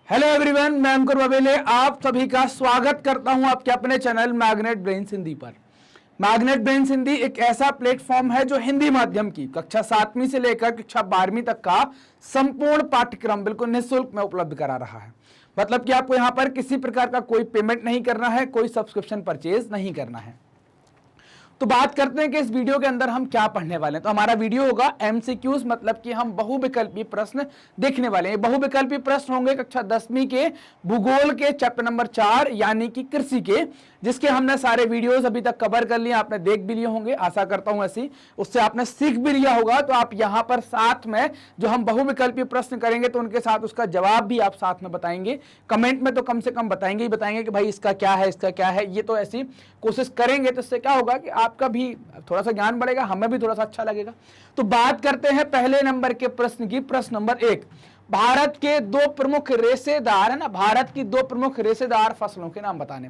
Hello everyone, मैं अंकुर बबेले आप सभी का स्वागत करता हूं आपके अपने चैनल मैग्नेट ब्रेन्स हिंदी पर। मैग्नेट ब्रेन्स हिंदी एक ऐसा प्लेटफॉर्म है जो हिंदी माध्यम की कक्षा 7वीं से लेकर कक्षा 12वीं तक का संपूर्ण पाठ्यक्रम बिल्कुल निःशुल्क में उपलब्ध करा रहा है। मतलब कि आपको यहां पर किसी प्रकार का कोई पेमेंट नहीं करना है, कोई सब्सक्रिप्शन परचेज नहीं करना है। तो बात करते हैं कि इस वीडियो के अंदर हम क्या पढ़ने वाले हैं। तो हमारा वीडियो होगा एमसीक्यूज, मतलब कि हम बहुविकल्पी प्रश्न देखने वाले हैं। बहुविकल्पी प्रश्न होंगे कक्षा 10वीं के भूगोल के चैप्टर नंबर 4 यानी कि कृषि के, जिसके हमने सारे वीडियोस अभी तक कवर कर लिए, आपने देख भी लिए होंगे, आशा करता हूं ऐसी उससे आपने सीख भी लिया होगा। तो आप यहां पर साथ में जो हम बहुविकल्पी प्रश्न करेंगे तो उनके साथ उसका जवाब भी आप साथ में बताएंगे, कमेंट में तो कम से कम बताएंगे ही बताएंगे कि भाई इसका क्या है, इसका क्या है। ये तो ऐसी कोशिश करेंगे तो इससे क्या होगा कि आपका भी थोड़ा सा ज्ञान बढ़ेगा, हमें भी थोड़ा सा अच्छा लगेगा। तो बात करते हैं पहले नंबर के प्रश्न की। प्रश्न नंबर 1, भारत के दो प्रमुख रेशेदार है ना, भारत की दो प्रमुख रेशेदार फसलों के नाम बताने।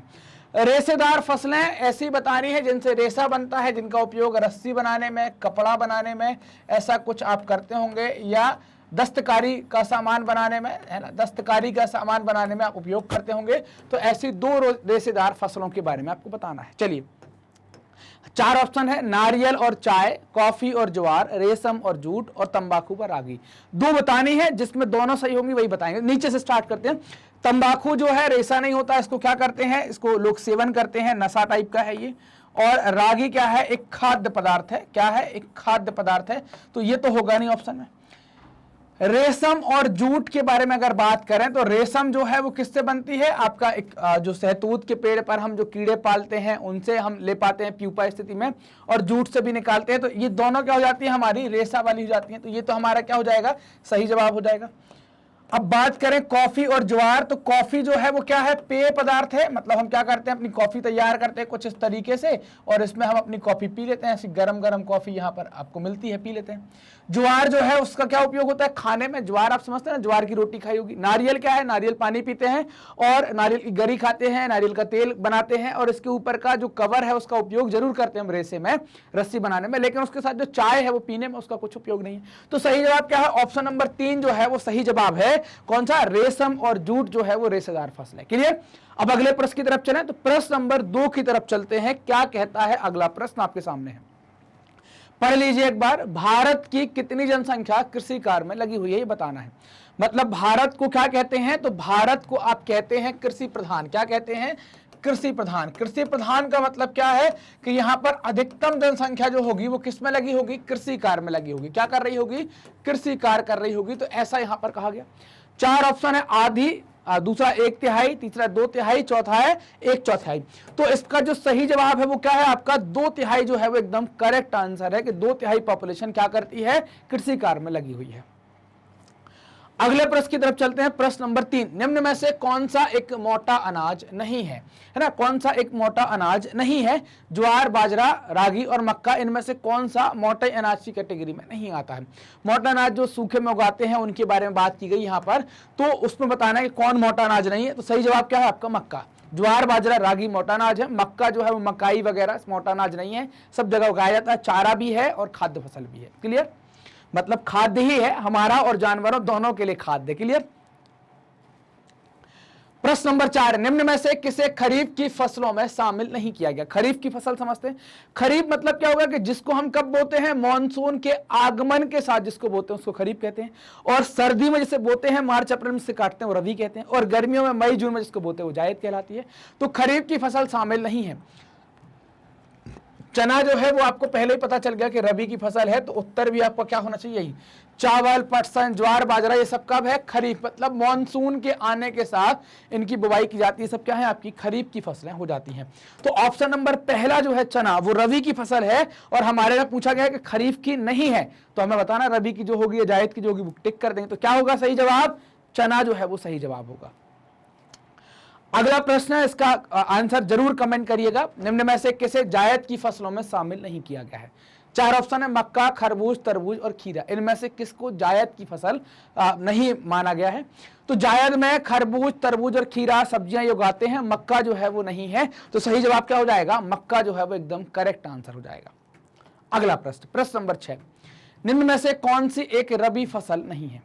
रेशेदार फसलें ऐसी बतानी है जिनसे रेशा बनता है, जिनका उपयोग रस्सी बनाने में, कपड़ा बनाने में ऐसा कुछ आप करते होंगे, या दस्तकारी का सामान बनाने में, है ना, दस्तकारी का सामान बनाने में आप उपयोग करते होंगे। तो ऐसी दो रेशेदार फसलों के बारे में आपको बताना है। चलिए, 4 ऑप्शन है, नारियल और चाय, कॉफी और ज्वार, रेशम और जूट और तंबाकू पर रागी। दो बतानी है, जिसमें दोनों सही होंगी वही बताएंगे। नीचे से स्टार्ट करते हैं। तंबाकू जो है रेशा नहीं होता, इसको क्या करते हैं, इसको लोग सेवन करते हैं, नशा टाइप का है ये। और रागी क्या है, एक खाद्य पदार्थ है। क्या है, एक खाद्य पदार्थ है। तो ये तो होगा नहीं ऑप्शन में। रेशम और जूट के बारे में अगर बात करें तो रेशम जो है वो किससे बनती है, आपका एक जो सहतूत के पेड़ पर हम जो कीड़े पालते हैं उनसे हम ले पाते हैं प्यूपा स्थिति में, और जूट से भी निकालते हैं। तो ये दोनों क्या हो जाती है, हमारी रेशा वाली हो जाती है। तो ये तो हमारा क्या हो जाएगा, सही जवाब हो जाएगा। अब बात करें कॉफी और ज्वार, तो कॉफी जो है वो क्या है, पेय पदार्थ है। मतलब हम क्या करते हैं, अपनी कॉफी तैयार करते हैं कुछ इस तरीके से, और इसमें हम अपनी कॉफी पी लेते हैं। ऐसी गरम गरम कॉफी यहाँ पर आपको मिलती है, पी लेते हैं। ज्वार जो है उसका क्या उपयोग होता है, खाने में। ज्वार आप समझते हैं ना, ज्वार की रोटी खाई होगी। नारियल क्या है, नारियल पानी पीते हैं और नारियल की गरी खाते हैं, नारियल का तेल बनाते हैं, और इसके ऊपर का जो कवर है उसका उपयोग जरूर करते हैं हम रेशे में, रस्सी बनाने में। लेकिन उसके साथ जो चाय है वो पीने में उसका कुछ उपयोग नहीं है। तो सही जवाब क्या है, ऑप्शन नंबर 3 जो है वो सही जवाब है। कौन सा, रेशम और जूट जो है वो रेशेदार फसल है। क्लियर। अब अगले प्रश्न की तरफ चलें। तो प्रश्न नंबर 2 की तरफ चलते हैं। क्या कहता है अगला प्रश्न, आपके सामने है, पढ़ लीजिए एक बार। भारत की कितनी जनसंख्या कृषि कार्य में लगी हुई है, ये बताना है। मतलब भारत को क्या कहते हैं, तो भारत को आप कहते हैं कृषि प्रधान। क्या कहते हैं, कृषि प्रधान। कृषि प्रधान का मतलब क्या है कि यहां पर अधिकतम जनसंख्या जो होगी वो किस में लगी होगी, कृषि कार्य में लगी होगी। क्या कर रही होगी, कृषि कार्य कर रही होगी। तो ऐसा यहां पर कहा गया। 4 ऑप्शन है, आधी, दूसरा 1/3, तीसरा 2/3, चौथा है 1/4। तो इसका जो सही जवाब है वो क्या है, आपका 2/3 जो है वो एकदम करेक्ट आंसर है कि 2/3 पॉपुलेशन क्या करती है, कृषि कार्य में लगी हुई है। अगले प्रश्न की तरफ चलते हैं। प्रश्न नंबर 3, निम्न में से कौन सा एक मोटा अनाज नहीं है, है ना, कौन सा एक मोटा अनाज नहीं है। ज्वार, बाजरा, रागी और मक्का, इनमें से कौन सा मोटे अनाज की कैटेगरी में नहीं आता है। मोटा अनाज जो सूखे में उगाते हैं उनके बारे में बात की गई यहाँ पर, तो उसमें बताना है कि कौन मोटा अनाज नहीं है। तो सही जवाब क्या है आपका, मक्का। ज्वार, बाजरा, रागी मोटा अनाज है, मक्का जो है वो मकाई वगैरह मोटा अनाज नहीं है। सब जगह उगाया जाता है, चारा भी है और खाद्य फसल भी है। क्लियर, मतलब खाद्य ही है, हमारा और जानवरों दोनों के लिए खाद्य। क्लियर। प्रश्न नंबर 4, निम्न में से किसे खरीफ की फसलों में शामिल नहीं किया गया। खरीफ की फसल समझते हैं। खरीफ मतलब क्या होगा कि जिसको हम कब बोते हैं, मॉनसून के आगमन के साथ जिसको बोते हैं उसको खरीफ कहते हैं। और सर्दी में जिसे बोते हैं, मार्च अप्रैल में से काटते हैं, वो रबी कहते हैं। और गर्मियों में मई जून में जिसको बोते हैं वो जायद कहलाती है। तो खरीफ की फसल शामिल नहीं है। चना जो है वो आपको पहले ही पता चल गया कि रबी की फसल है, तो उत्तर भी आपका क्या होना चाहिए, यही। चावल, पटसन, ज्वार, बाजरा, ये सब कब है, खरीफ। मतलब मॉनसून के आने के साथ इनकी बुवाई की जाती है। सब क्या है, आपकी खरीफ की फसलें हो जाती हैं। तो ऑप्शन नंबर पहला जो है चना, वो रबी की फसल है, और हमारे यहाँ पूछा गया कि खरीफ की नहीं है, तो हमें बताना रबी की जो होगी या जायद की जो होगी वो टिक कर देंगे। तो क्या होगा सही जवाब, चना जो है वो सही जवाब होगा। अगला प्रश्न है, इसका आंसर जरूर कमेंट करिएगा। निम्न में से किसे जायद की फसलों में शामिल नहीं किया गया है। 4 ऑप्शन है, मक्का, खरबूज, तरबूज और खीरा। इनमें से किसको जायद की फसल नहीं माना गया है। तो जायद में खरबूज, तरबूज और खीरा सब्जियां उगाते हैं, मक्का जो है वो नहीं है। तो सही जवाब क्या हो जाएगा, मक्का जो है वो एकदम करेक्ट आंसर हो जाएगा। अगला प्रश्न, प्रश्न नंबर 6, निम्न में से कौन सी एक रबी फसल नहीं है।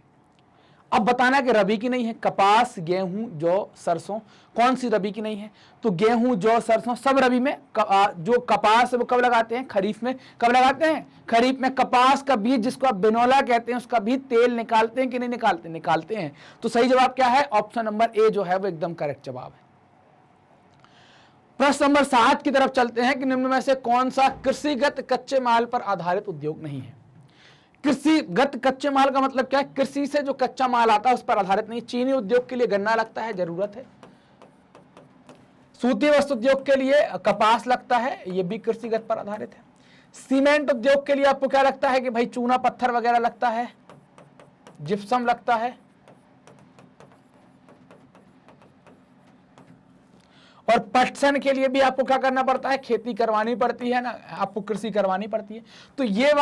अब बताना कि रबी की नहीं है। कपास, गेहूं, जौ, सरसों, कौन सी रबी की नहीं है? तो गेहूं, जौ, सरसों सब रबी में। जो कपास है वो कब लगाते हैं? खरीफ में। कब लगाते हैं? खरीफ में। कपास का बीज जिसको आप बिनौला कहते हैं उसका भी तेल निकालते हैं कि नहीं निकालते? निकालते हैं। तो सही जवाब क्या है? ऑप्शन नंबर ए जो है वो एकदम करेक्ट जवाब है। प्रश्न नंबर 7 की तरफ चलते हैं कि निम्न में से कौन सा कृषिगत कच्चे माल पर आधारित उद्योग नहीं है? कृषिगत कच्चे माल का मतलब क्या है? कृषि से जो कच्चा माल आता है उस पर आधारित नहीं। चीनी उद्योग के लिए गन्ना लगता है, जरूरत है। सूती वस्त्र उद्योग के लिए कपास लगता है, यह भी कृषिगत पर आधारित है। सीमेंट उद्योग के लिए आपको क्या लगता है कि भाई चूना पत्थर वगैरह लगता है, जिप्सम लगता है। और पटसन के लिए भी आपको क्या करना पड़ता है? खेती करवानी पड़ती है ना, आपको कृषि करवानी पड़ती है। तो ये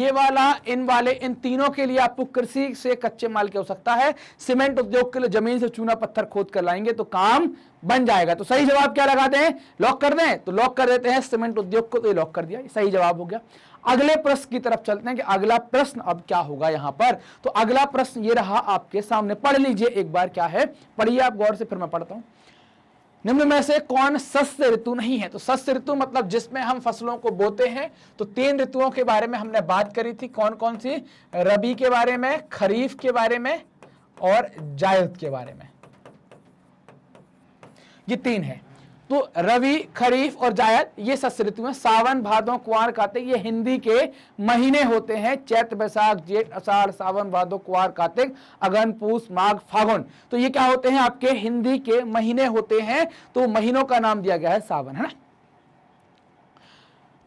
वाला इन तीनों के लिए आपको कृषि से कच्चे माल की आवश्यकता है। सीमेंट उद्योग के लिए जमीन से चूना पत्थर खोद कर लाएंगे तो काम बन जाएगा। तो सही जवाब क्या लगा दें? लॉक कर दें? तो लॉक कर देते हैं सीमेंट उद्योग को, तो ये लॉक कर दिया, सही जवाब हो गया। अगले प्रश्न की तरफ चलते हैं कि अगला प्रश्न अब क्या होगा यहां पर। तो अगला प्रश्न ये रहा आपके सामने, पढ़ लीजिए एक बार क्या है, पढ़िए आप गौर से, फिर मैं पढ़ता हूं। निम्न में से कौन शस्य ऋतु नहीं है? तो शस्य ऋतु मतलब जिसमें हम फसलों को बोते हैं। तो 3 ऋतुओं के बारे में हमने बात करी थी, कौन कौन सी? रबी के बारे में, खरीफ के बारे में और जायद के बारे में। ये 3 है। तो रवि, खरीफ और जायद ये शस्य ऋतु हैं। सावन, भादो, कुंवार, कार्तिक ये हिंदी के महीने होते हैं। चैत्र, बैसाख, जेठ, आषाढ़, सावन, भादो, कुंवार, कार्तिक, अगन, पूस, माघ, फागुन। तो ये क्या होते हैं? आपके हिंदी के महीने होते हैं। तो महीनों का नाम दिया गया है सावन, है ना।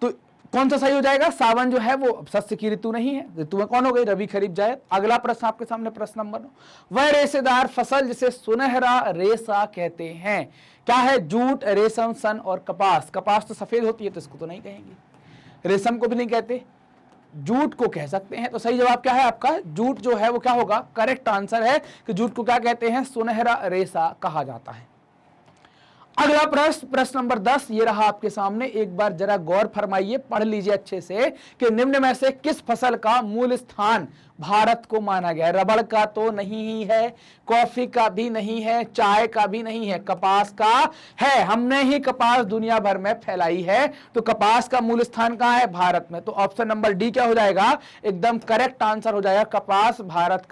तो कौन सा सही हो जाएगा? सावन जो है वो शस्य की ऋतु नहीं है। ऋतु में कौन हो गई? रवि, खरीफ, जायद। अगला प्रश्न आपके सामने, प्रश्न नंबर 9। वह रेशेदार फसल जिसे सुनहरा रेशा कहते हैं क्या है? जूट, रेशम, सन और कपास। कपास तो सफेद होती है तो इसको तो नहीं कहेंगे। रेशम को भी नहीं कहते, जूट को कह सकते हैं। तो सही जवाब क्या है आपका? जूट जो है वो क्या होगा? करेक्ट आंसर है कि जूट को क्या कहते हैं? सुनहरा रेशा कहा जाता है। अगला प्रश्न, प्रश्न नंबर 10 ये रहा आपके सामने। एक बार जरा गौर फरमाइए, पढ़ लीजिए अच्छे से कि निम्न में से किस फसल का मूल स्थान भारत को माना गया है? रबड़ का तो नहीं ही है, कॉफी का भी नहीं है, चाय का भी नहीं है, कपास का है। हमने ही कपास दुनिया भर में फैलाई है। तो कपास का मूल स्थान कहां है? भारत में। तो ऑप्शन नंबर डी क्या हो जाएगा? एकदम करेक्ट आंसर हो जाएगा। कपास भारत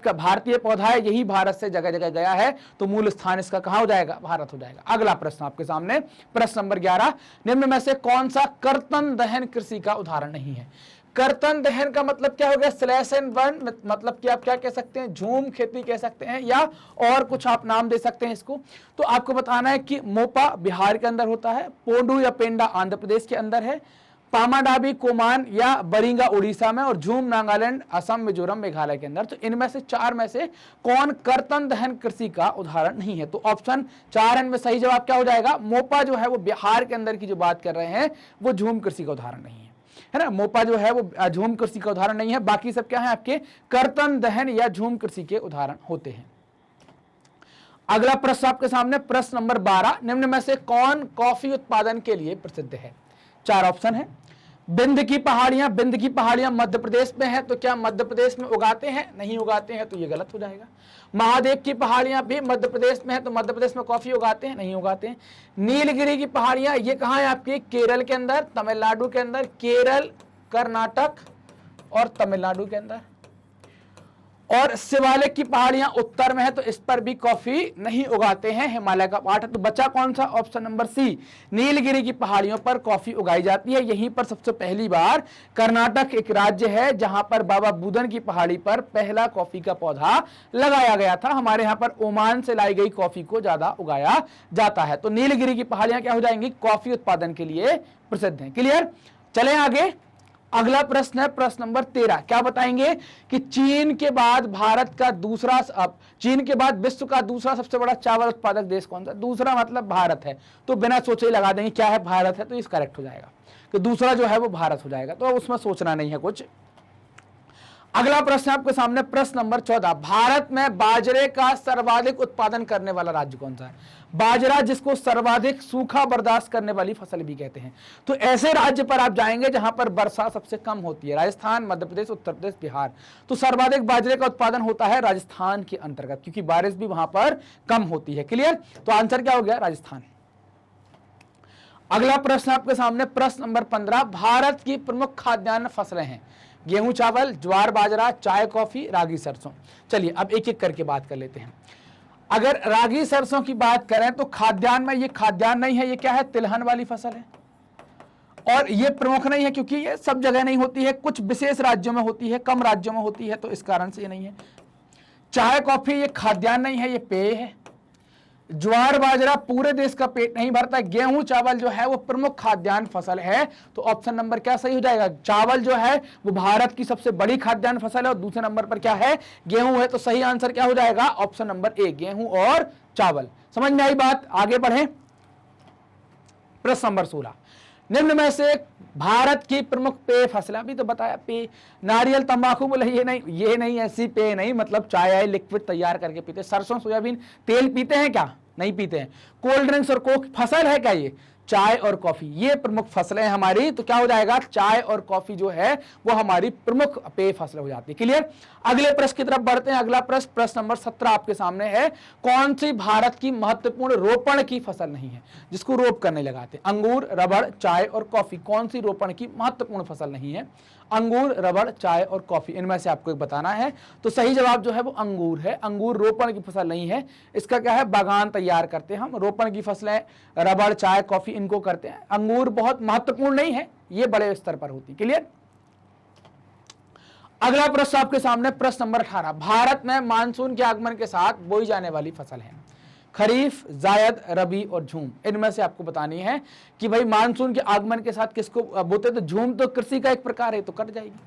का भारतीय पौधा है, यही भारत से जगह जगह गया है। तो मूल स्थान इसका कहां हो जाएगा? भारत हो जाएगा। अगला प्रश्न आपके सामने, प्रश्न नंबर 11। निम्न में से कौन सा कर्तन दहन कृषि का उदाहरण नहीं है? कर्तन दहन का मतलब क्या हो गया? स्लैश एंड बर्न, मतलब कि आप क्या कह सकते हैं? झूम खेती कह सकते हैं, या और कुछ आप नाम दे सकते हैं इसको। तो आपको बताना है कि मोपा बिहार के अंदर होता है, पोंडू या पेंडा आंध्र प्रदेश के अंदर है, पामाडाबी कोमान या बरिंगा उड़ीसा में, और झूम नागालैंड, असम, मिजोरम, मेघालय के अंदर। तो इनमें से 4 में से कौन कर्तन दहन कृषि का उदाहरण नहीं है? तो ऑप्शन 4 में सही जवाब क्या हो जाएगा? मोपा जो है वो बिहार के अंदर की जो बात कर रहे हैं वो झूम कृषि का उदाहरण नहीं है ना। मोपा जो है वो झूम कृषि का उदाहरण नहीं है। बाकी सब क्या है? आपके कर्तन दहन या झूम कृषि के उदाहरण होते हैं। अगला प्रश्न आपके सामने, प्रश्न नंबर 12। निम्न में से कौन कॉफी उत्पादन के लिए प्रसिद्ध है? 4 ऑप्शन है। बिंद की पहाड़ियां मध्य प्रदेश में है। तो क्या मध्य प्रदेश में उगाते हैं? नहीं उगाते हैं, तो ये गलत हो जाएगा। महादेव की पहाड़ियां भी मध्य प्रदेश में है। तो मध्य प्रदेश में कॉफी उगाते हैं? नहीं उगाते हैं। नीलगिरी की पहाड़ियां ये कहां है? आपकी केरल के अंदर, तमिलनाडु के अंदर, केरल, कर्नाटक और तमिलनाडु के अंदर। और शिवालिक की पहाड़ियां उत्तर में है, तो इस पर भी कॉफी नहीं उगाते हैं, हिमालय का पार्ट है। तो बचा कौन सा? ऑप्शन नंबर सी, नीलगिरी की पहाड़ियों पर कॉफी उगाई जाती है। यहीं पर सबसे पहली बार कर्नाटक एक राज्य है जहां पर बाबा बुदन की पहाड़ी पर पहला कॉफी का पौधा लगाया गया था। हमारे यहाँ पर ओमान से लाई गई कॉफी को ज्यादा उगाया जाता है। तो नीलगिरी की पहाड़ियां क्या हो जाएंगी? कॉफी उत्पादन के लिए प्रसिद्ध हैं। क्लियर? चलें आगे। अगला प्रश्न है प्रश्न नंबर 13। क्या बताएंगे कि चीन के बाद विश्व का दूसरा सबसे बड़ा चावल उत्पादक देश कौन सा? दूसरा मतलब भारत है। तो बिना सोचे ही लगा देंगे क्या है? भारत है। तो इस करेक्ट हो जाएगा कि दूसरा जो है वो भारत हो जाएगा। तो उसमें सोचना नहीं है कुछ। अगला प्रश्न आपके सामने, प्रश्न नंबर 14, भारत में बाजरे का सर्वाधिक उत्पादन करने वाला राज्य कौन सा है? बाजरा, जिसको सर्वाधिक सूखा बर्दाश्त करने वाली फसल भी कहते हैं, तो ऐसे राज्य पर आप जाएंगे जहां पर वर्षा सबसे कम होती है, राजस्थान, मध्य प्रदेश, उत्तर प्रदेश, बिहार। तो सर्वाधिक बाजरे का उत्पादन होता है राजस्थान के अंतर्गत, क्योंकि बारिश भी वहां पर कम होती है। क्लियर? तो आंसर क्या हो गया? राजस्थान। अगला प्रश्न आपके सामने, प्रश्न नंबर 15, भारत की प्रमुख खाद्यान्न फसलें हैं। गेहूं, चावल, ज्वार, बाजरा, चाय, कॉफी, रागी, सरसों। चलिए अब एक एक करके बात कर लेते हैं। अगर रागी सरसों की बात करें तो खाद्यान्न में ये खाद्यान्न नहीं है, ये क्या है? तिलहन वाली फसल है। और ये प्रमुख नहीं है क्योंकि ये सब जगह नहीं होती है, कुछ विशेष राज्यों में होती है, कम राज्यों में होती है, तो इस कारण से ये नहीं है। चाय, कॉफी ये खाद्यान्न नहीं है, ये पेय है। ज्वार, बाजरा पूरे देश का पेट नहीं भरता। गेहूं, चावल जो है वो प्रमुख खाद्यान्न फसल है, तो ऑप्शन नंबर क्या सही हो जाएगा? चावल जो है वो भारत की सबसे बड़ी खाद्यान्न फसल है और दूसरे नंबर पर क्या है? गेहूं है। तो सही आंसर क्या हो जाएगा? ऑप्शन नंबर ए, गेहूं और चावल। समझ में आई बात? आगे बढ़े। प्रश्न नंबर 16, निम्न में से भारत की प्रमुख पेय फसल, अभी तो बताया पेय, नारियल, तंबाकू, बोले ये नहीं ऐसी पेय नहीं, मतलब चाय है, लिक्विड तैयार करके पीते। सरसों, सोयाबीन तेल पीते हैं क्या? नहीं पीते हैं। कोल्ड ड्रिंक्स और कोक फसल है क्या? ये चाय और कॉफी, ये प्रमुख फसलें हैं हमारी। तो क्या हो जाएगा? चाय और कॉफी जो है वो हमारी प्रमुख पेय फसलें हो जाती है। क्लियर? अगले प्रश्न की तरफ बढ़ते हैं। अगला प्रश्न, प्रश्न नंबर 17 आपके सामने है, कौन सी भारत की महत्वपूर्ण रोपण की फसल नहीं है, जिसको रोप करने लगाते? अंगूर, रबड़, चाय और कॉफी, कौन सी रोपण की महत्वपूर्ण फसल नहीं है? अंगूर, रबड़, चाय और कॉफी, इनमें से आपको एक बताना है। तो सही जवाब जो है वो अंगूर है। अंगूर रोपण की फसल नहीं है, इसका क्या है? बागान तैयार करते हैं हम। रोपण की फसलें रबड़, चाय, कॉफी इनको करते हैं। अंगूर बहुत महत्वपूर्ण नहीं है, ये बड़े स्तर पर होती। क्लियर? अगला प्रश्न आपके सामने, प्रश्न नंबर 18, भारत में मानसून के आगमन के साथ बोई जाने वाली फसल है। खरीफ, जायद, रबी और झूम, इनमें से आपको बतानी है कि भाई मानसून के आगमन के साथ किसको बोते? तो झूम तो कृषि का एक प्रकार है, तो कट जाएगी।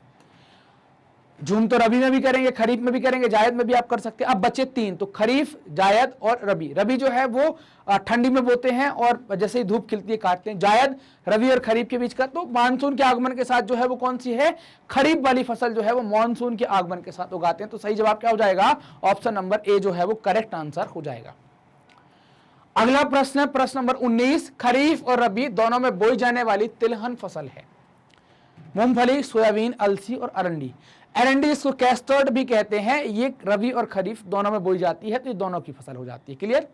झूम तो रबी में भी करेंगे, खरीफ में भी करेंगे, जायद में भी आप कर सकते हैं। अब बचे 3, तो खरीफ, जायद और रबी। रबी जो है वो ठंडी में बोते हैं और जैसे ही धूप खिलती है काटते हैं। जायद रबी और खरीफ के बीच का, तो मानसून के आगमन के साथ जो है वो कौन सी है? खरीफ वाली फसल जो है वो मानसून के आगमन के साथ उगाते हैं। तो सही जवाब क्या हो जाएगा? ऑप्शन नंबर ए जो है वो करेक्ट आंसर हो जाएगा। अगला प्रश्न है प्रश्न नंबर 19, खरीफ और रबी दोनों में बोई जाने वाली तिलहन फसल है। मूंगफली, सोयाबीन, अलसी और अरंडी। अरंडी इसको कैस्टर्ड भी कहते हैं, ये रबी और खरीफ दोनों में बोई जाती है, तो ये दोनों की फसल हो जाती है। क्लियर?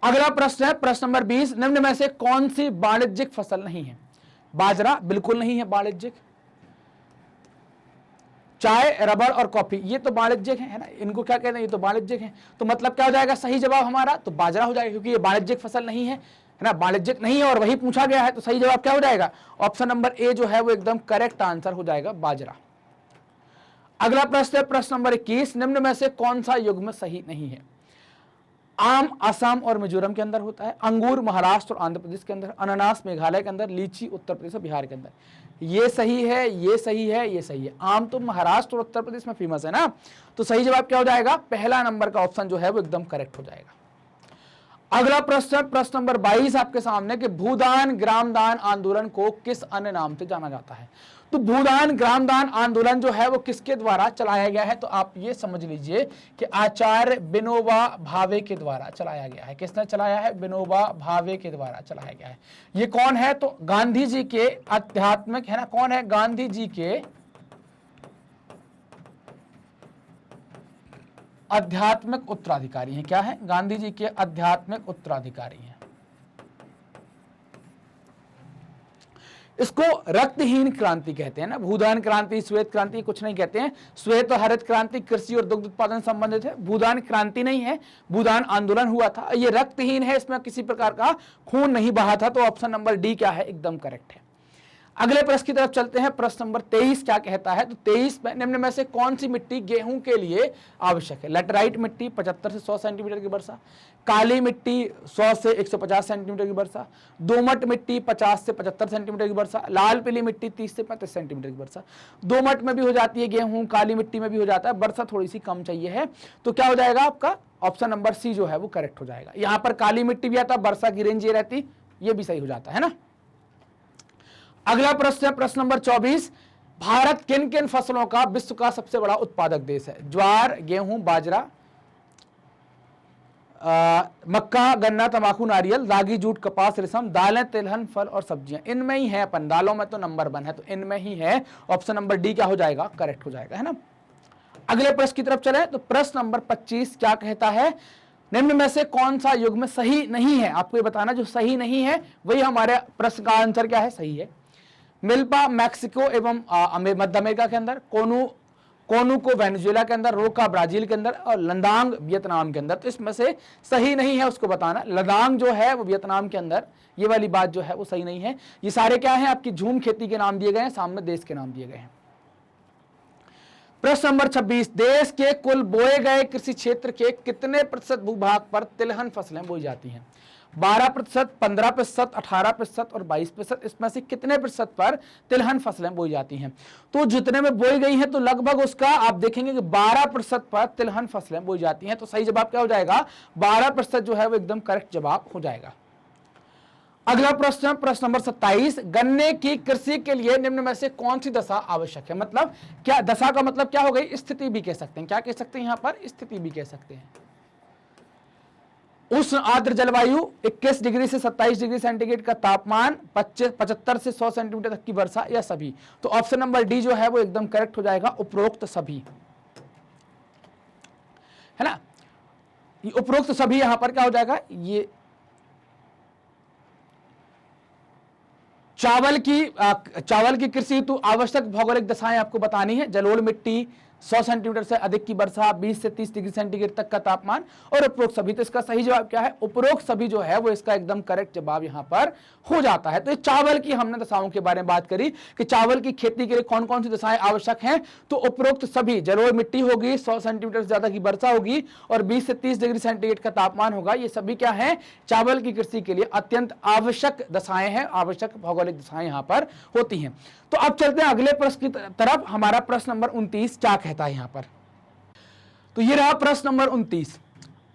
अगला प्रश्न है प्रश्न नंबर 20, निम्न में से कौन सी वाणिज्यिक फसल नहीं है? बाजरा बिल्कुल नहीं है वाणिज्यिक। चाय, रबड़ और कॉफी ये तो वाणिज्यिक है ना, इनको क्या कहते हैं? ये तो वाणिज्यिक है। तो मतलब क्या हो जाएगा सही जवाब हमारा? तो बाजरा हो जाएगा, क्योंकि ये वाणिज्यिक फसल नहीं है ना, वाणिज्यिक नहीं है और वही पूछा गया है। तो सही जवाब क्या हो जाएगा? ऑप्शन नंबर ए जो है वो एकदम करेक्ट आंसर हो जाएगा, बाजरा। अगला प्रश्न है प्रश्न नंबर 21, निम्न में से कौन सा युग्म सही नहीं है? आम असम और मिजोरम के अंदर होता है, अंगूर महाराष्ट्र और आंध्र प्रदेश के अंदर, अनानास मेघालय के अंदर, लीची उत्तर प्रदेश और बिहार के अंदर। ये सही है, ये सही है, ये सही है। आम तो महाराष्ट्र और उत्तर प्रदेश में फेमस है ना, तो सही जवाब क्या हो जाएगा? पहला नंबर का ऑप्शन जो है वो एकदम करेक्ट हो जाएगा। अगला प्रश्न प्रश्न नंबर 22 आपके सामने कि भूदान ग्रामदान आंदोलन को किस अन्य नाम से जाना जाता है? तो भूदान ग्रामदान आंदोलन जो है वो किसके द्वारा चलाया गया है? तो आप ये समझ लीजिए कि आचार्य विनोबा भावे के द्वारा चलाया गया है। किसने चलाया है? विनोबा भावे के द्वारा चलाया गया है। ये कौन है? तो गांधी जी के आध्यात्मिक है ना, कौन है? गांधी जी के आध्यात्मिक उत्तराधिकारी हैं। क्या है? गांधी जी के आध्यात्मिक उत्तराधिकारी हैं। इसको रक्तहीन क्रांति कहते हैं ना, भूदान क्रांति, श्वेत क्रांति कुछ नहीं कहते हैं। श्वेत और हरित क्रांति कृषि और दुग्ध उत्पादन संबंधित है, भूदान क्रांति नहीं है, भूदान आंदोलन हुआ था। ये रक्तहीन है, इसमें किसी प्रकार का खून नहीं बहा था, तो ऑप्शन नंबर डी क्या है? एकदम करेक्ट है। अगले प्रश्न की तरफ चलते हैं। प्रश्न नंबर 23 क्या कहता है? तो 23 में निम्न में से कौन सी मिट्टी गेहूं के लिए आवश्यक है? लेटराइट मिट्टी 75 से 100 सेंटीमीटर की वर्षा, काली मिट्टी 100 से 150 सेंटीमीटर की वर्षा, दोमट मिट्टी 50 से 75 सेंटीमीटर की वर्षा, लाल पीली मिट्टी 30 से 35 सेंटीमीटर की वर्षा। दोमट में भी हो जाती है गेहूं, काली मिट्टी में भी हो जाता है, वर्षा थोड़ी सी कम चाहिए है, तो क्या हो जाएगा आपका? ऑप्शन नंबर सी जो है वो करेक्ट हो जाएगा। यहां पर काली मिट्टी भी आता, वर्षा की रेंज ये रहती, ये भी सही हो जाता है ना। अगला प्रश्न है प्रश्न नंबर 24, भारत किन किन फसलों का विश्व का सबसे बड़ा उत्पादक देश है? ज्वार, गेहूं, बाजरा, मक्का, गन्ना, तंबाकू, नारियल, रागी, जूट, कपास, रेशम, दालें, तिलहन, फल और सब्जियां। इनमें ही है, अपन दालों में तो नंबर 1 है, तो इनमें ही है। ऑप्शन नंबर डी क्या हो जाएगा? करेक्ट हो जाएगा, है ना। अगले प्रश्न की तरफ चले तो प्रश्न नंबर 25 क्या कहता है? निम्न में से कौन सा युग्म सही नहीं है? आपको ये बताना, जो सही नहीं है वही हमारे प्रश्न का आंसर क्या है? सही है। मिल्पा मैक्सिको एवं मध्य अमेरिका के अंदर, कोनू को वेनेजुएला के अंदर, रोका ब्राजील के अंदर और लदांग वियतनाम के अंदर। तो इसमें से सही नहीं है उसको बताना। लदांग जो है वो वियतनाम के अंदर, ये वाली बात जो है वो सही नहीं है। ये सारे क्या है? आपकी झूम खेती के नाम दिए गए हैं, सामने देश के नाम दिए गए हैं। प्रश्न नंबर 26, देश के कुल बोए गए कृषि क्षेत्र के कितने प्रतिशत भूभाग पर तिलहन फसलें बोई जाती हैं? 12%, 15%, 18% और 22%। इसमें से कितने प्रतिशत पर तिलहन फसलें बोई जाती हैं? तो जितने में बोई गई हैं तो लगभग उसका आप देखेंगे कि 12% पर तिलहन फसलें बोई जाती हैं। तो सही जवाब क्या हो जाएगा? 12% जो है वो एकदम करेक्ट जवाब हो जाएगा। अगला प्रश्न, प्रश्न नंबर 27, गन्ने की कृषि के लिए निम्न में से कौन सी दशा आवश्यक है? मतलब क्या दशा का मतलब क्या हो गई? स्थिति भी कह सकते हैं। क्या कह सकते हैं यहां पर? स्थिति भी कह सकते हैं। उष्ण आर्द्र जलवायु, 21 डिग्री से 27 डिग्री सेंटीग्रेड का तापमान, 75 से 100 सेंटीमीटर तक की वर्षा, या सभी। तो ऑप्शन नंबर डी जो है वो एकदम करेक्ट हो जाएगा, उपरोक्त सभी, है ना। उपरोक्त सभी यहां पर क्या हो जाएगा? ये चावल की कृषि हेतु आवश्यक भौगोलिक दशाएं आपको बतानी है। जलोढ़ मिट्टी, 100 सेंटीमीटर से अधिक की वर्षा, 20 से 30 डिग्री सेंटीग्रेड तक का तापमान और उपरोक्त सभी। तो इसका सही जवाब क्या है? उपरोक्त सभी जो है वो इसका एकदम करेक्ट जवाब यहां पर हो जाता है। तो ये चावल की हमने दशाओं के बारे में बात करी कि चावल की खेती के लिए कौन कौन सी दशाएं आवश्यक हैं। तो उपरोक्त सभी, जलोढ़ मिट्टी होगी, 100 सेंटीमीटर से ज्यादा की वर्षा होगी और 20 से 30 डिग्री सेंटीग्रेड का तापमान होगा। ये सभी क्या है? चावल की कृषि के लिए अत्यंत आवश्यक दशाएं हैं, आवश्यक भौगोलिक दशाएं यहां पर होती हैं। तो अब चलते हैं अगले प्रश्न की तरफ। हमारा प्रश्न नंबर 29 क्या कहता है यहां पर? तो ये रहा प्रश्न नंबर 29,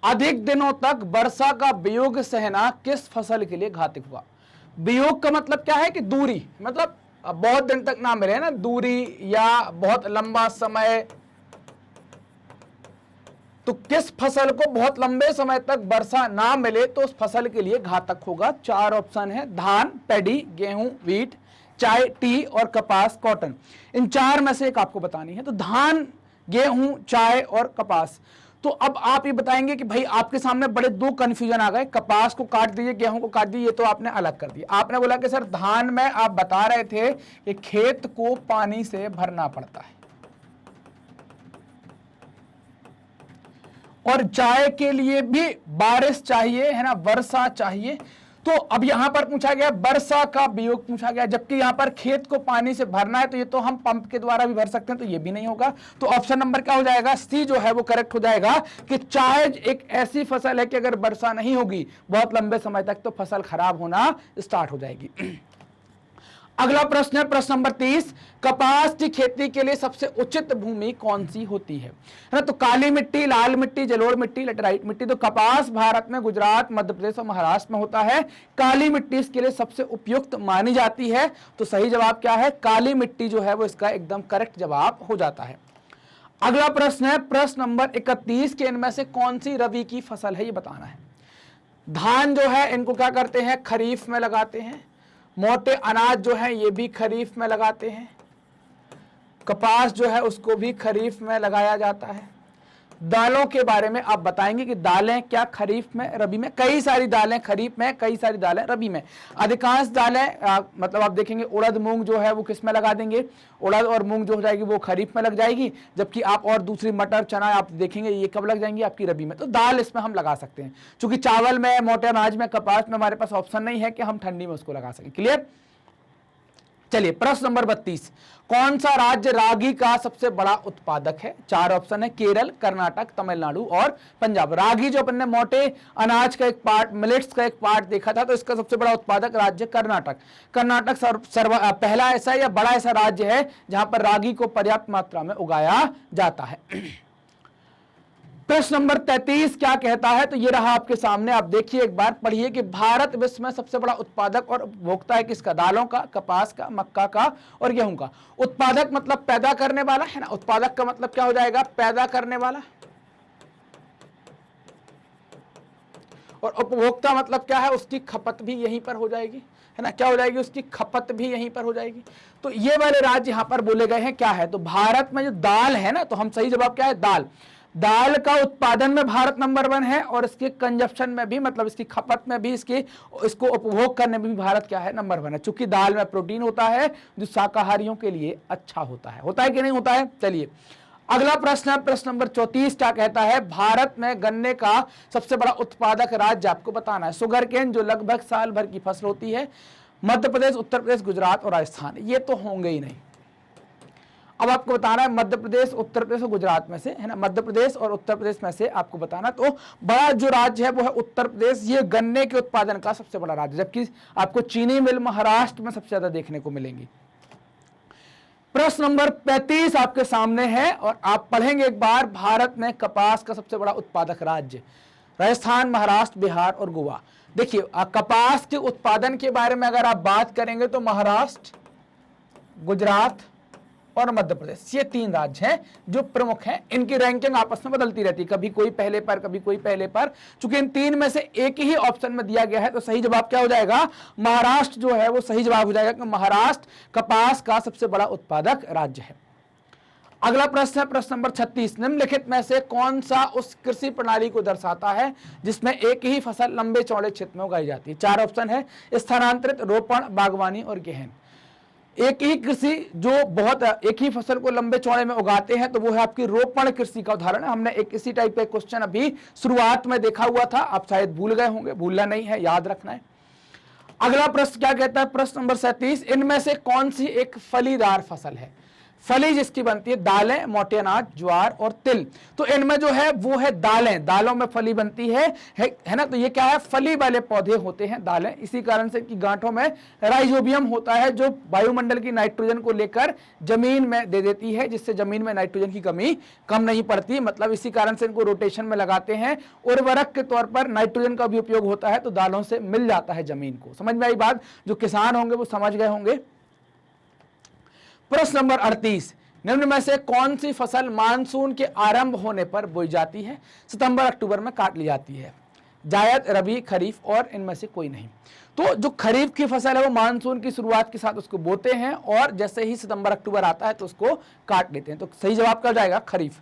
अधिक दिनों तक वर्षा का वियोग सहना किस फसल के लिए घातक हुआ? वियोग का मतलब क्या है? कि दूरी, मतलब बहुत दिन तक ना मिले ना, दूरी या बहुत लंबा समय। तो किस फसल को बहुत लंबे समय तक वर्षा ना मिले तो उस फसल के लिए घातक होगा? 4 ऑप्शन है, धान, पैडी, गेहूं, व्हीट, चाय, टी और कपास, कॉटन। इन 4 में से एक आपको बतानी है। तो धान, गेहूं, चाय और कपास। तो अब आप ये बताएंगे कि भाई आपके सामने बड़े 2 कंफ्यूजन आ गए, कपास को काट दीजिए, गेहूं को काट दीजिए, ये तो आपने अलग कर दिया। आपने बोला कि सर धान में आप बता रहे थे कि खेत को पानी से भरना पड़ता है और चाय के लिए भी बारिश चाहिए, है ना, वर्षा चाहिए। तो अब यहां पर पूछा गया वर्षा का वियोग पूछा गया, जबकि यहां पर खेत को पानी से भरना है। तो ये तो हम पंप के द्वारा भी भर सकते हैं, तो ये भी नहीं होगा। तो ऑप्शन नंबर क्या हो जाएगा? सी जो है वो करेक्ट हो जाएगा कि चाय एक ऐसी फसल है कि अगर वर्षा नहीं होगी बहुत लंबे समय तक तो फसल खराब होना स्टार्ट हो जाएगी। अगला प्रश्न है प्रश्न नंबर 30, कपास की खेती के लिए सबसे उचित भूमि कौन सी होती है ना? तो काली मिट्टी, लाल मिट्टी, जलोढ़ मिट्टी, लेटराइट मिट्टी। तो कपास भारत में गुजरात, मध्य प्रदेश और महाराष्ट्र में होता है। काली मिट्टी इसके लिए सबसे उपयुक्त मानी जाती है। तो सही जवाब क्या है? काली मिट्टी जो है वो इसका एकदम करेक्ट जवाब हो जाता है। अगला प्रश्न है प्रश्न नंबर 31, के इनमें से कौन सी रबी की फसल है ये बताना है। धान जो है इनको क्या करते हैं? खरीफ में लगाते हैं। मोटे अनाज जो है ये भी खरीफ में लगाते हैं। कपास जो है उसको भी खरीफ में लगाया जाता है। दालों के बारे में आप बताएंगे कि दालें क्या खरीफ में, रबी में? कई सारी दालें खरीफ में, कई सारी दालें रबी में। अधिकांश दालें मतलब आप देखेंगे उड़द मूंग जो है वो किस में लगा देंगे? उड़द और मूंग जो हो जाएगी वो खरीफ में लग जाएगी, जबकि आप और दूसरी मटर, चना आप देखेंगे ये कब लग जाएंगी? आपकी रबी में। तो दाल इसमें हम लगा सकते हैं। चूंकि चावल में, मोटे अनाज में, कपास में हमारे पास ऑप्शन नहीं है कि हम ठंडी में उसको लगा सकें। क्लियर? चलिए प्रश्न नंबर 32, कौन सा राज्य रागी का सबसे बड़ा उत्पादक है? 4 ऑप्शन है, केरल, कर्नाटक, तमिलनाडु और पंजाब। रागी जो अपन ने मोटे अनाज का एक पार्ट, मिलेट्स का एक पार्ट देखा था, तो इसका सबसे बड़ा उत्पादक राज्य कर्नाटक। कर्नाटक पहला ऐसा या बड़ा ऐसा राज्य है जहां पर रागी को पर्याप्त मात्रा में उगाया जाता है। प्रश्न नंबर 33 क्या कहता है, तो ये रहा आपके सामने, आप देखिए एक बार पढ़िए कि भारत विश्व में सबसे बड़ा उत्पादक और उपभोक्ता है किसका, दालों का, कपास का, मक्का का और गेहूं का। उत्पादक मतलब पैदा करने वाला है ना, उत्पादक का मतलब क्या हो जाएगा, पैदा करने वाला, और उपभोक्ता मतलब क्या है, उसकी खपत भी यहीं पर हो जाएगी, है ना, क्या हो जाएगी, उसकी खपत भी यहीं पर हो जाएगी। तो ये वाले राज्य यहां पर बोले गए हैं क्या है, तो भारत में जो दाल है ना, तो हम सही जवाब क्या है, दाल। दाल का उत्पादन में भारत नंबर 1 है और इसके कंजप्शन में भी, मतलब इसकी खपत में भी, इसको उपभोग करने में भी भारत क्या है, नंबर 1 है। चूंकि दाल में प्रोटीन होता है जो शाकाहारियों के लिए अच्छा होता है कि नहीं होता है। चलिए अगला प्रश्न है, प्रश्न नंबर 34 क्या कहता है, भारत में गन्ने का सबसे बड़ा उत्पादक राज्य आपको बताना है। शुगर केन जो लगभग साल भर की फसल होती है, मध्य प्रदेश, उत्तर प्रदेश, गुजरात और राजस्थान, ये तो होंगे ही नहीं। अब आपको बताना है मध्य प्रदेश, उत्तर प्रदेश और गुजरात में से, है ना, मध्य प्रदेश और उत्तर प्रदेश में से आपको बताना। तो बड़ा जो राज्य है वो है उत्तर प्रदेश, ये गन्ने के उत्पादन का सबसे बड़ा राज्य, जबकि आपको चीनी मिल महाराष्ट्र में सबसे ज्यादा देखने को मिलेंगी। प्रश्न नंबर 35 आपके सामने है और आप पढ़ेंगे एक बार, भारत में कपास का सबसे बड़ा उत्पादक राज्य, राजस्थान, महाराष्ट्र, बिहार और गोवा। देखिए कपास के उत्पादन के बारे में अगर आप बात करेंगे तो महाराष्ट्र, गुजरात और मध्य प्रदेश, ये 3 राज्य हैं जो प्रमुख हैं। इनकी रैंकिंग आपस में बदलती रहती है, कभी कोई पहले पर, कभी कोई पहले पर। चूंकि इन 3 में से एक ही ऑप्शन में दिया गया है तो सही जवाब क्या हो जाएगा, महाराष्ट्र जो है वो सही जवाब हो जाएगा, कि महाराष्ट्र कपास का सबसे बड़ा उत्पादक राज्य है। अगला प्रश्न है प्रश्न नंबर 36, निम्नलिखित में से कौन सा उस कृषि प्रणाली को दर्शाता है जिसमें एक ही फसल लंबे चौड़े क्षेत्र में उगाई जाती है। 4 ऑप्शन है, स्थानांतरित, रोपण, बागवानी और गहन। एक ही कृषि जो एक ही फसल को लंबे चौड़े में उगाते हैं तो वो है आपकी रोपण कृषि का उदाहरण है। हमने एक इसी टाइप का क्वेश्चन अभी शुरुआत में देखा हुआ था, आप शायद भूल गए होंगे, भूलना नहीं है, याद रखना है। अगला प्रश्न क्या कहता है, प्रश्न नंबर 37, इनमें से कौन सी एक फलीदार फसल है। फली जिसकी बनती है दालें, मोटे अनाज, ज्वार और तिल। तो इनमें जो है वो है दालें, दालों में फली बनती है ना। तो ये क्या है, फली वाले पौधे होते हैं दालें। इसी कारण से कि गांठों में राइजोबियम होता है जो वायुमंडल की नाइट्रोजन को लेकर जमीन में दे देती है, जिससे जमीन में नाइट्रोजन की कमी कम नहीं पड़ती। मतलब इसी कारण से इनको रोटेशन में लगाते हैं, उर्वरक के तौर पर नाइट्रोजन का भी उपयोग होता है, तो दालों से मिल जाता है जमीन को। समझ में आई बात, जो किसान होंगे वो समझ गए होंगे। प्रश्न नंबर 38, निम्न में से कौन सी फसल मानसून के आरंभ होने पर बोई जाती है, सितंबर अक्टूबर में काट ली जाती है। जायद, रबी, खरीफ और इनमें से कोई नहीं। तो जो खरीफ की फसल है वो मानसून की शुरुआत के साथ उसको बोते हैं और जैसे ही सितंबर अक्टूबर आता है तो उसको काट लेते हैं। तो सही जवाब क्या जाएगा, खरीफ।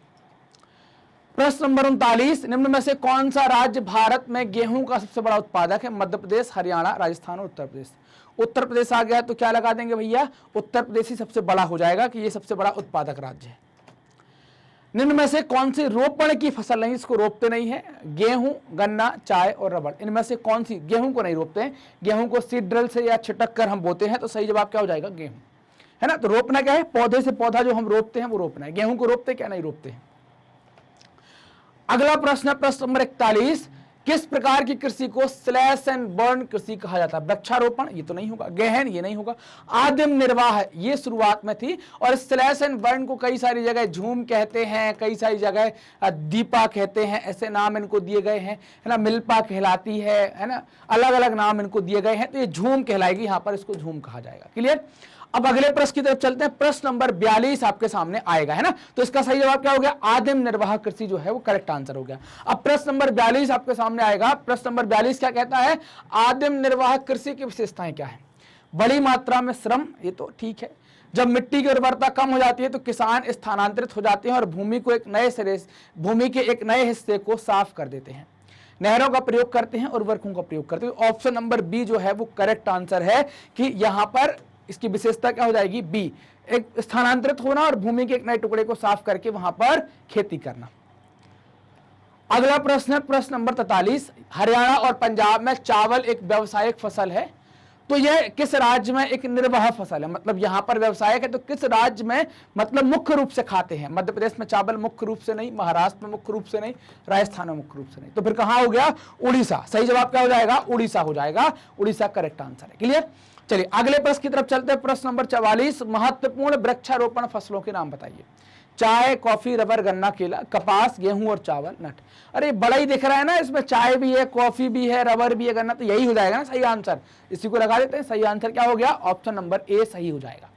प्रश्न नंबर 39, निम्न में से कौन सा राज्य भारत में गेहूं का सबसे बड़ा उत्पादक है। मध्य प्रदेश, हरियाणा, राजस्थान और उत्तर प्रदेश। उत्तर प्रदेश आ गया तो क्या लगा देंगे भैया, उत्तर प्रदेश ही सबसे बड़ा हो जाएगा कि ये सबसे बड़ा उत्पादक राज्य है। निम्न में से कौन सी रोपण की फसल नहीं, इसको रोपते नहीं है। गेहूं, गन्ना, चाय और रबड़। इनमें से कौन सी, गेहूं को नहीं रोपते हैं, गेहूं को सीड ड्रिल से या छिटक कर हम बोते हैं। तो सही जवाब क्या हो जाएगा, गेहूं, है ना। तो रोपना क्या है, पौधे से पौधा जो हम रोपते हैं वो रोपना है। गेहूं को रोपते क्या, नहीं रोपते हैं। अगला प्रश्न है प्रश्न नंबर 41, किस प्रकार की कृषि को स्लैश एंड बर्न कृषि कहा जाता है। वृक्षारोपण, ये तो नहीं होगा। गहन, ये नहीं होगा। आदिम निर्वाह, ये शुरुआत में थी। और स्लैश एंड बर्न को कई सारी जगह झूम कहते हैं, कई सारी जगह दीपा कहते हैं, ऐसे नाम इनको दिए गए हैं, है ना। मिल्पा कहलाती है ना, अलग अलग नाम इनको दिए गए हैं। तो ये झूम कहलाएगी, यहाँ पर इसको झूम कहा जाएगा। क्लियर। अब अगले प्रश्न की तरफ चलते हैं। प्रश्न नंबर 42 आपके सामने आएगा, है ना। तो इसका सही जवाब क्या हो गया, आदिम निर्वाह कृषि जो है वो करेक्ट आंसर हो गया। अब प्रश्न नंबर 42 आपके सामने आएगा। प्रश्न नंबर 42 क्या कहता है, आदिम निर्वाह कृषि की विशेषताएं क्या है। बड़ी मात्रा में श्रम, ये तो ठीक है। जब मिट्टी की उर्वरता कम हो जाती है तो किसान स्थानांतरित हो जाते हैं और भूमि के एक नए हिस्से को साफ कर देते हैं। नहरों का प्रयोग करते हैं और उर्वरकों का प्रयोग करते हैं। ऑप्शन नंबर बी जो है वो करेक्ट आंसर है कि यहां पर इसकी विशेषता क्या हो जाएगी, बी, एक स्थानांतरित होना और भूमि के एक नए टुकड़े को साफ करके वहां पर खेती करना। अगला प्रश्न है प्रश्न नंबर 43, हरियाणा और पंजाब में चावल एक व्यावसायिक फसल है, तो यह किस राज्य में एक निर्वाह फसल है। मतलब यहां पर व्यवसायिक है तो किस राज्य में, मतलब मुख्य रूप से खाते हैं। मध्य प्रदेश में चावल मुख्य रूप से नहीं, महाराष्ट्र में मुख्य रूप से नहीं, राजस्थान में मुख्य रूप से नहीं। तो फिर कहां हो गया, उड़ीसा। सही जवाब क्या हो जाएगा, उड़ीसा हो जाएगा। उड़ीसा करेक्ट आंसर है। क्लियर। चलिए अगले प्रश्न की तरफ चलते हैं। प्रश्न नंबर 44, महत्वपूर्ण वृक्षारोपण फसलों के नाम बताइए। चाय, कॉफी, रबर, गन्ना, केला, कपास, गेहूं और चावल, नट। अरे बड़ा ही दिख रहा है ना, इसमें चाय भी है, कॉफी भी है, रबर भी है, गन्ना, तो यही हो जाएगा ना सही आंसर। इसी को लगा देते हैं, सही आंसर क्या हो गया, ऑप्शन नंबर ए सही हो जाएगा।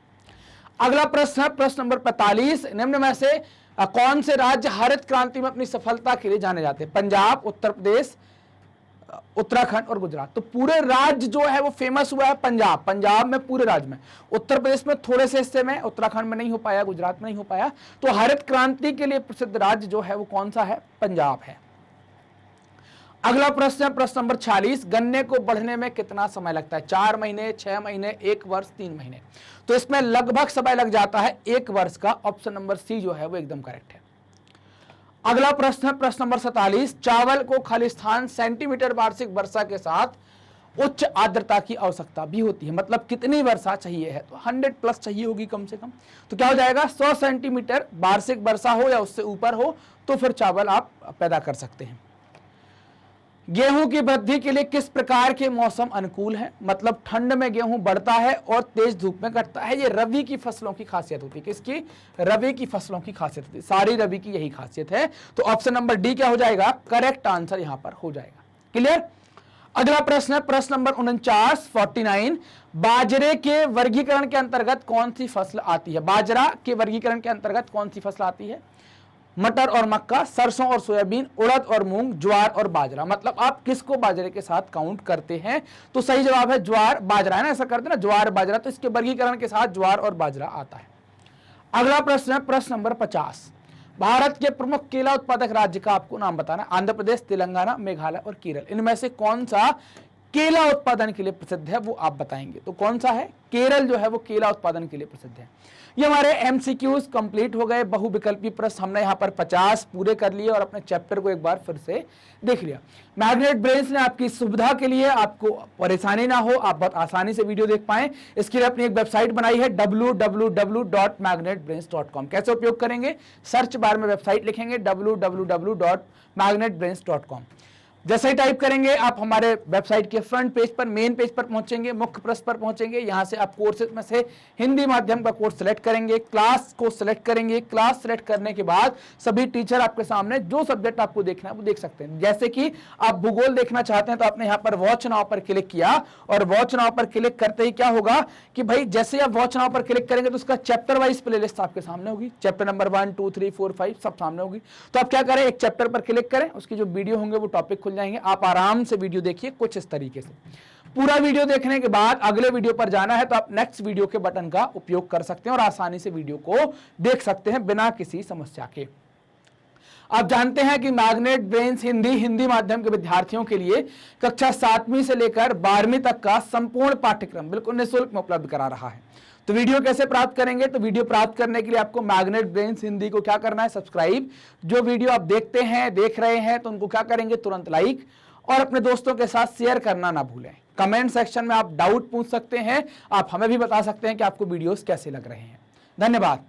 अगला प्रश्न है प्रश्न नंबर 45, निम्न में से कौन से राज्य हरित क्रांति में अपनी सफलता के लिए जाने जाते हैं? पंजाब, उत्तर प्रदेश, उत्तराखंड और गुजरात। तो पूरे राज्य जो है वो फेमस हुआ है पंजाब, पंजाब में पूरे राज्य में, उत्तर प्रदेश में थोड़े से हिस्से में, उत्तराखंड में नहीं हो पाया, गुजरात में नहीं हो पाया। तो हरित क्रांति के लिए प्रसिद्ध राज्य जो है वो कौन सा है? पंजाब है। अगला प्रश्न है प्रश्न नंबर 46, गन्ने को बढ़ने में कितना समय लगता है? 4 महीने, 6 महीने, 1 वर्ष, 3 महीने। तो इसमें लगभग समय लग जाता है 1 वर्ष का। ऑप्शन नंबर सी जो है वो एकदम करेक्ट है। अगला प्रश्न है प्रश्न नंबर 47, चावल को खालिस्तान सेंटीमीटर वार्षिक वर्षा के साथ उच्च आर्द्रता की आवश्यकता भी होती है। मतलब कितनी वर्षा चाहिए है? तो 100+ चाहिए होगी कम से कम। तो क्या हो जाएगा, 100 सेंटीमीटर वार्षिक वर्षा हो या उससे ऊपर हो तो फिर चावल आप पैदा कर सकते हैं। गेहूं की वृद्धि के लिए किस प्रकार के मौसम अनुकूल है? मतलब ठंड में गेहूं बढ़ता है और तेज धूप में घटता है। ये रबी की फसलों की खासियत होती है। किसकी? रबी की फसलों की खासियत होती है। सारी रबी की यही खासियत है। तो ऑप्शन नंबर डी क्या हो जाएगा? करेक्ट आंसर यहां पर हो जाएगा। क्लियर? अगला प्रश्न है प्रश्न नंबर 49, बाजरे के वर्गीकरण के अंतर्गत कौन सी फसल आती है? बाजरा के वर्गीकरण के अंतर्गत कौन सी फसल आती है? मटर और मक्का, सरसों और सोयाबीन, उड़द और मूंग, ज्वार और बाजरा। मतलब आप किसको बाजरे के साथ काउंट करते हैं? तो सही जवाब है ज्वार बाजरा, है ना, ऐसा करते हैं ना, ज्वार बाजरा। तो इसके वर्गीकरण के साथ ज्वार और बाजरा आता है। अगला प्रश्न है प्रश्न नंबर 50, भारत के प्रमुख केला उत्पादक राज्य का आपको नाम बताना। आंध्र प्रदेश, तेलंगाना, मेघालय और केरल। इनमें से कौन सा केला उत्पादन के लिए प्रसिद्ध है वो आप बताएंगे। तो कौन सा है? केरल जो है वो केला उत्पादन के लिए प्रसिद्ध है। ये हमारे एमसीक्यूज कंप्लीट हो गए। बहुविकल्पी प्रश्न हमने यहाँ पर 50 पूरे कर लिए और अपने चैप्टर को एक बार फिर से देख लिया। मैग्नेट ब्रेन्स ने आपकी सुविधा के लिए, आपको परेशानी ना हो, आप बहुत आसानी से वीडियो देख पाएं, इसके लिए अपनी एक वेबसाइट बनाई है www.magnetbrains.com। कैसे उपयोग करेंगे? सर्च बार में वेबसाइट लिखेंगे www.magnetbrains.com। जैसे ही टाइप करेंगे आप हमारे वेबसाइट के फ्रंट पेज पर, मेन पेज पर पहुंचेंगे, मुख्य पृष्ठ पर पहुंचेंगे। यहां से आप कोर्सेज में से हिंदी माध्यम का कोर्स सेलेक्ट करेंगे, क्लास को सेलेक्ट करेंगे। क्लास सेलेक्ट करने के बाद सभी टीचर आपके सामने जो सब्जेक्ट आपको देखना है वो देख सकते हैं। जैसे कि आप भूगोल देखना चाहते हैं तो आपने यहाँ पर वॉच नाउ पर क्लिक किया और वॉच नाउ पर क्लिक करते ही क्या होगा कि भाई जैसे आप वॉच नाउ पर क्लिक करेंगे तो उसका चैप्टर वाइज प्लेलिस्ट आपके सामने होगी। चैप्टर नंबर 1, 2, 3, 4, 5 सब सामने होगी। तो आप क्या करें, एक चैप्टर पर क्लिक करें, उसकी जो वीडियो होंगे वो टॉपिक खुल जाएंगे। आप आराम से वीडियो देखिए कुछ इस तरीके से। पूरा वीडियो देखने के बाद अगले वीडियो पर जाना है तो आप नेक्स्ट वीडियो के बटन का उपयोग कर सकते हैं और आसानी से वीडियो को देख सकते हैं बिना किसी समस्या के। आप जानते हैं कि मैग्नेट ब्रेन्स हिंदी माध्यम के विद्यार्थियों के लिए कक्षा 7वीं से लेकर 12वीं तक का संपूर्ण पाठ्यक्रम बिल्कुल निःशुल्क में उपलब्ध करा रहा है। तो वीडियो कैसे प्राप्त करेंगे? तो वीडियो प्राप्त करने के लिए आपको मैग्नेट ब्रेन्स हिंदी को क्या करना है? सब्सक्राइब। जो वीडियो आप देखते हैं, देख रहे हैं, तो उनको क्या करेंगे? तुरंत लाइक और अपने दोस्तों के साथ शेयर करना ना भूलें। कमेंट सेक्शन में आप डाउट पूछ सकते हैं, आप हमें भी बता सकते हैं कि आपको वीडियोस कैसे लग रहे हैं। धन्यवाद।